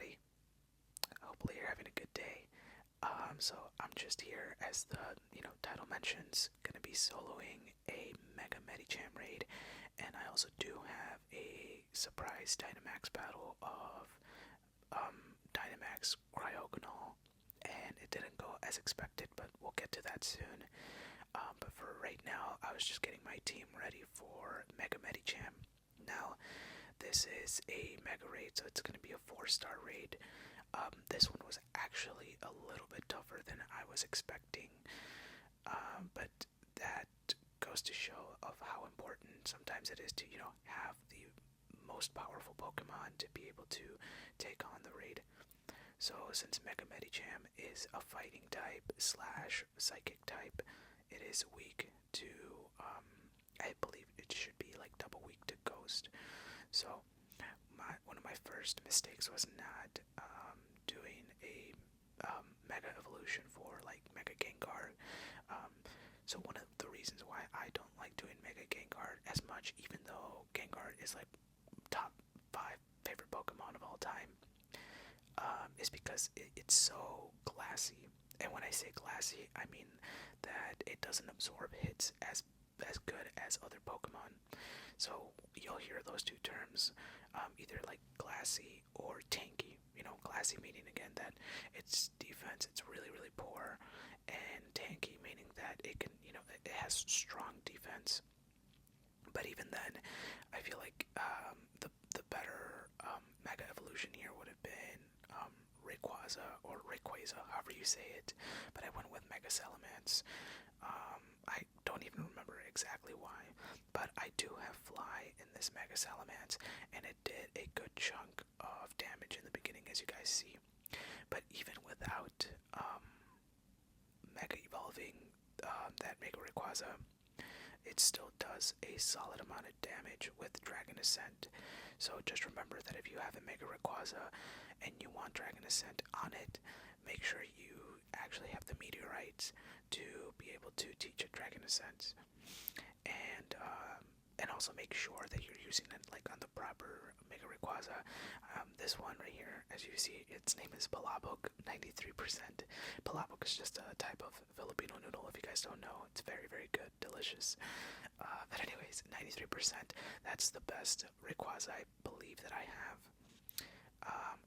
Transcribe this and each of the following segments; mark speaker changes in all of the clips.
Speaker 1: everybody. Hopefully you're having a good day. So I'm just here, as the title mentions, gonna be soloing a Mega Medicham raid, and I also do have a surprise Dynamax battle of Dynamax Cryogonal, and it didn't go as expected, but we'll get to that soon. But for right now, I was just getting my team ready for Mega Medicham. Now, this is a Mega raid, so it's going to be a 4-star raid. This one was actually a little bit tougher than I was expecting, but that goes to show of how important sometimes it is to, have the most powerful Pokemon to be able to take on the raid. So since Mega Medicham is a fighting type slash psychic type, it is weak to, I believe it should be like double weak to Ghost. So one of my first mistakes was not doing a Mega Evolution for like Mega Gengar. So one of the reasons why I don't like doing Mega Gengar as much, even though Gengar is like top 5 favorite Pokemon of all time, is because it's so glassy. And when I say glassy, I mean that it doesn't absorb hits as good as other Pokemon. So you'll hear those two terms, either like glassy or tanky. Glassy meaning again that its defense it's really poor, and tanky meaning that it can it has strong defense. But even then, I feel like the better Mega Evolution here would have been Rayquaza or Rayquaza, however you say it. But I went with Mega Salamence. I don't even remember exactly why, but I do have Fly in this Mega Salamence, and it did a good chunk of damage in the beginning, as you guys see. But even without Mega Evolving that Mega Rayquaza, it still does a solid amount of damage with Dragon Ascent. So just remember that if you have a Mega Rayquaza and you want Dragon Ascent on it, make sure you actually have the Meteorites to be able to teach it Dragon Ascent. And also make sure that you're using it like on the proper Mega Rayquaza. This one right here, as you see, its name is Palabok, 93%. Palabok is just a type of Filipino noodle, if you guys don't know. It's very good, delicious. But anyways, 93%, that's the best Rayquaza I believe that I have,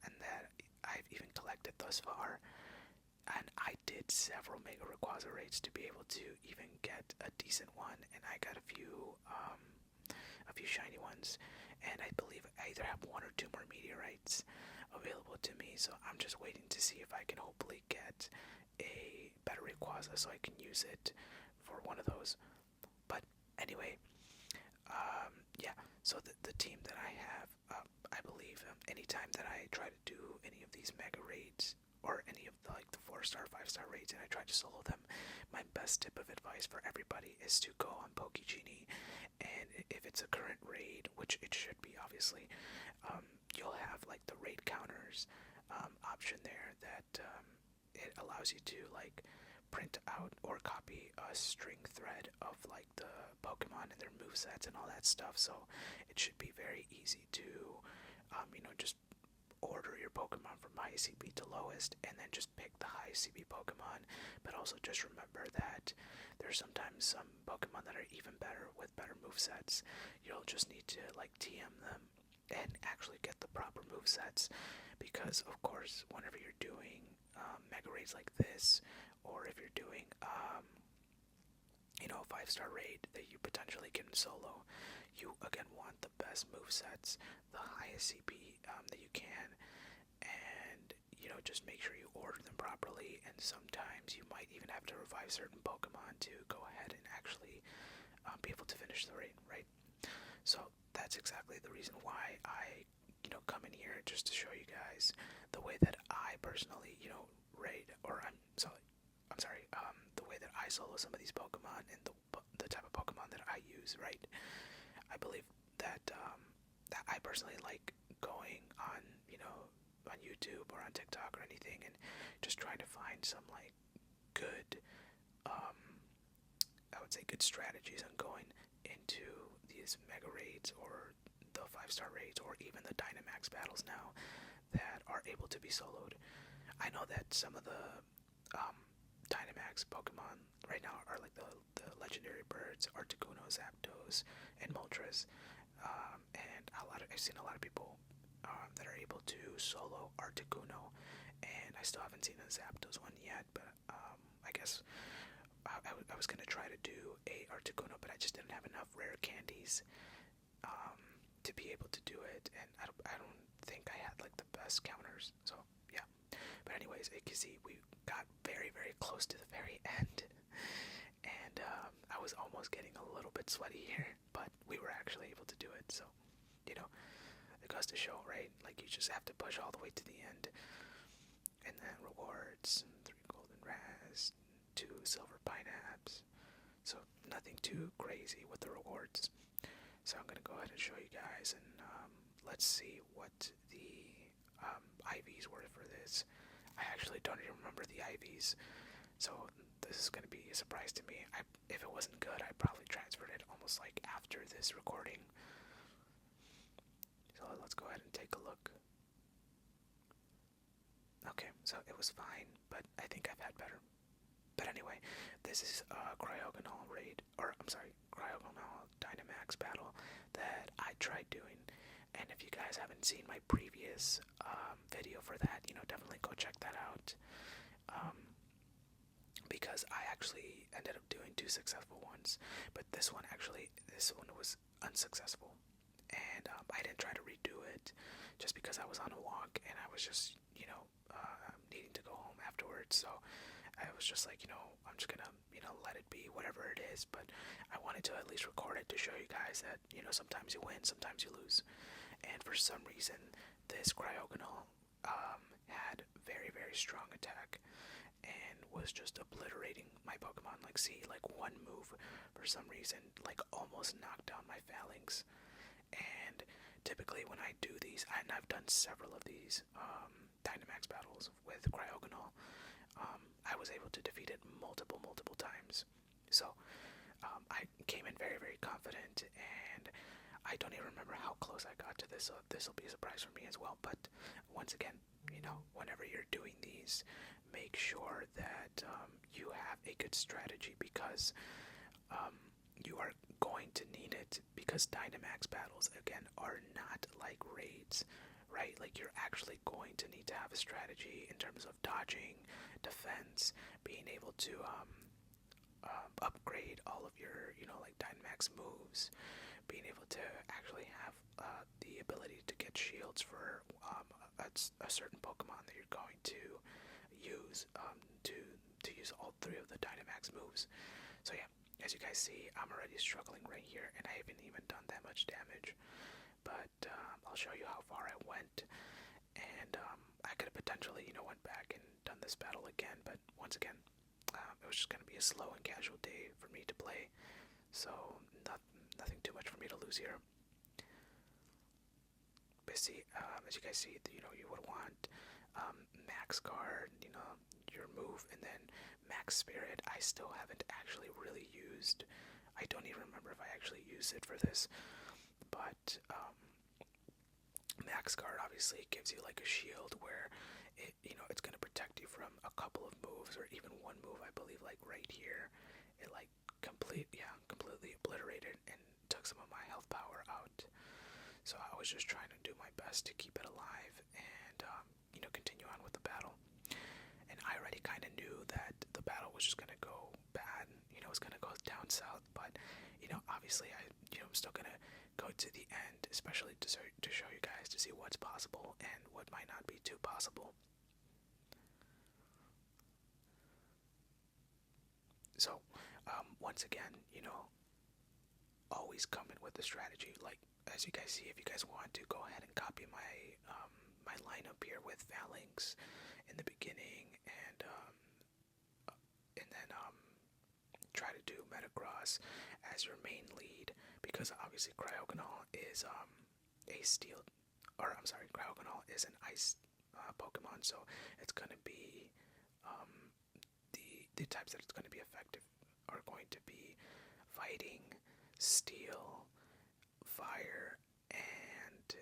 Speaker 1: and that I've even collected thus far. And I did several Mega Rayquaza raids to be able to even get a decent one, and I got a few shiny ones, and I believe I either have 1 or 2 more meteorites available to me, so I'm just waiting to see if I can hopefully get a better Rayquaza so I can use it for one of those. But anyway, yeah, so the team that I have, I believe anytime that I try to do any of these mega raids, or any of the 4-star, 5-star raids, and I try to solo them, my best tip of advice for everybody is to go on Pokegenie, and if it's a current raid, which it should be obviously, you'll have like the raid counters option there that it allows you to print out or copy a string thread of the Pokemon and their movesets and all that stuff, so it should be very easy to just order your Pokemon from highest CP to lowest, and then just pick the highest CP Pokemon. But also just remember that there's sometimes some Pokemon that are even better with better movesets. You'll just need to TM them and actually get the proper movesets, because of course whenever you're doing mega raids like this, or if you're doing a 5-star raid that you potentially can solo, you again want the best movesets, the highest CP that you can, and just make sure you order them properly. And sometimes you might even have to revive certain Pokemon to go ahead and actually be able to finish the raid, right? So that's exactly the reason why I come in here, just to show you guys the way that I personally raid, or I'm sorry, the way that I solo some of these Pokemon, and the type of Pokemon that I use, right? I believe that that I personally like going on on YouTube or on TikTok or anything, and just trying to find some good I would say good strategies on going into these mega raids, or the 5-star raids, or even the Dynamax battles now, that are able to be soloed. I know that some of the um, Dynamax Pokemon right now are like the legendary birds, Articuno, Zapdos, and Moltres. And I've seen a lot of people that are able to solo Articuno, and I still haven't seen a Zapdos one yet. But I guess I was gonna try to do a Articuno, but I just didn't have enough rare candies um, to be able to do it, and I don't think I had like the best counters. So yeah. But anyways, you can see we got very very close to the very end, and I was almost getting a little bit sweaty here, but we were actually able to do it. So you know, it goes to show, right? Like you just have to push all the way to the end. And then rewards, 3 golden raz, 2 silver pineapples. So nothing too crazy with the rewards. So I'm gonna go ahead and show you guys, and let's see what the IVs were for this. I actually don't even remember the IVs, so this is gonna be a surprise to me. If it wasn't good, I probably transferred it almost like after this recording. So let's go ahead and take a look. Okay, so it was fine, but I think I've had better. But anyway, this is a Cryogonal raid, or I'm sorry, Cryogonal Dynamax battle that I tried doing. And if you guys haven't seen my previous video for that, definitely go check that out. Because I actually ended up doing 2 successful ones, but this one was unsuccessful. And I didn't try to redo it just because I was on a walk and I was just, needing to go home afterwards. So I was just like, I'm just gonna, let it be, whatever it is. But I wanted to at least record it to show you guys that, sometimes you win, sometimes you lose. And for some reason, this Cryogonal had very, very strong attack and was just obliterating my Pokemon. Like, see, like one move for some reason, like almost knocked down my Phalanx. And typically when I do these, and I've done several of these Dynamax battles with Cryogonal, I was able to defeat it multiple times. So I came in very, very confident, and I don't even remember how close I got to this, so this will be a surprise for me as well. But once again, whenever you're doing these, make sure that you have a good strategy, because you are going to need it, because Dynamax battles, again, are not like raids, right? Like, you're actually going to need to have a strategy in terms of dodging, defense, being able to upgrade all of your, like Dynamax moves, being able to actually have the ability to get shields for a certain Pokemon that you're going to use to use all 3 of the Dynamax moves. So yeah, as you guys see, I'm already struggling right here, and I haven't even done that much damage. But I'll show you how far I went, and I could have potentially, went back and done this battle again, but once again, it was just going to be a slow and casual day for me to play, so nothing too much for me to lose here. But see, as you guys see, you would want Max Guard, your move, and then Max Spirit. I still haven't actually really used. I don't even remember if I actually used it for this, but Max Guard obviously gives you like a shield where it's going to protect you from a couple of moves, or even one move. I believe like right here, it like completely obliterated and took some of my health power out. So I was just trying to do my best to keep it alive and continue on with the battle. And I already kind of knew that the battle was just going to go bad, it was going to go down south, but obviously I'm still going to go to the end, especially to show you guys, to see what's possible and what might not be too possible. So once again, always come in with a strategy. Like, as you guys see, if you guys want to, go ahead and copy my my lineup here with Phalanx in the beginning, and then try to do Metagross as your main lead, because obviously Cryogonal is a steel, or I'm sorry, Cryogonal is an ice Pokemon, so it's gonna be the types that it's going to be effective are going to be fighting, steel, fire, and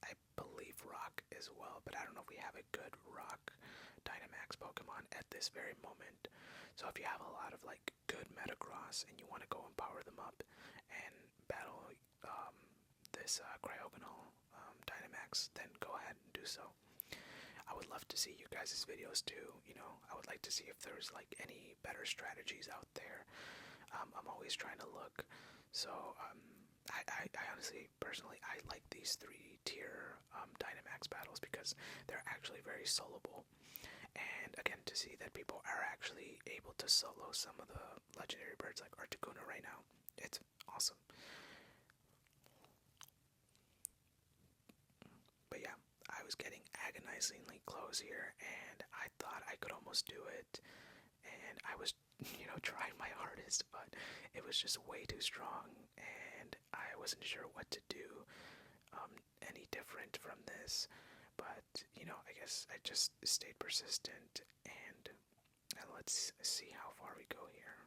Speaker 1: I believe rock as well, but I don't know if we have a good rock Dynamax Pokemon at this very moment. So if you have a lot of like good Metagross and you want to go and power them up and battle this Cryogonal Dynamax, then go ahead and do so. I would love to see you guys' videos too. You know, I would like to see if there's like any better strategies out there. I'm always trying to look. So I honestly, personally, I like these 3-tier Dynamax battles because they're actually very soloable. And again, to see that people are actually able to solo some of the legendary birds like Articuno right now, it's awesome. But yeah, I was getting agonizingly close here, and I thought I could almost do it. And I was, trying my hardest, but it was just way too strong, and I wasn't sure what to do any different from this. But, I guess I just stayed persistent, and let's see how far we go here.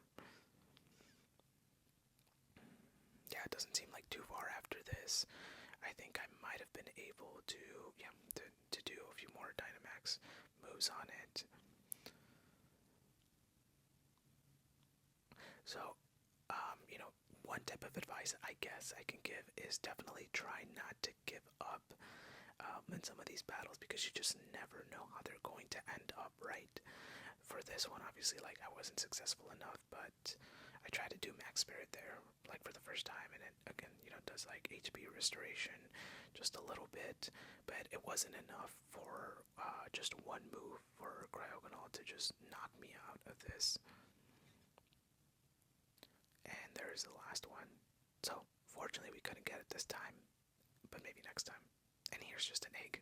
Speaker 1: Yeah, it doesn't seem like too far after this. I think I might have been able to, to do a few more Dynamax moves on it. So, one type of advice I guess I can give is definitely try not to give up in some of these battles, because you just never know how they're going to end up, right? For this one, obviously, like, I wasn't successful enough, but I tried to do Max Spirit there, like, for the first time, and it, again, does, like, HP restoration just a little bit, but it wasn't enough for just one move for Cryogonal to just knock me out of this. And there's the last one. So, fortunately, we couldn't get it this time, but maybe next time. And here's just an egg.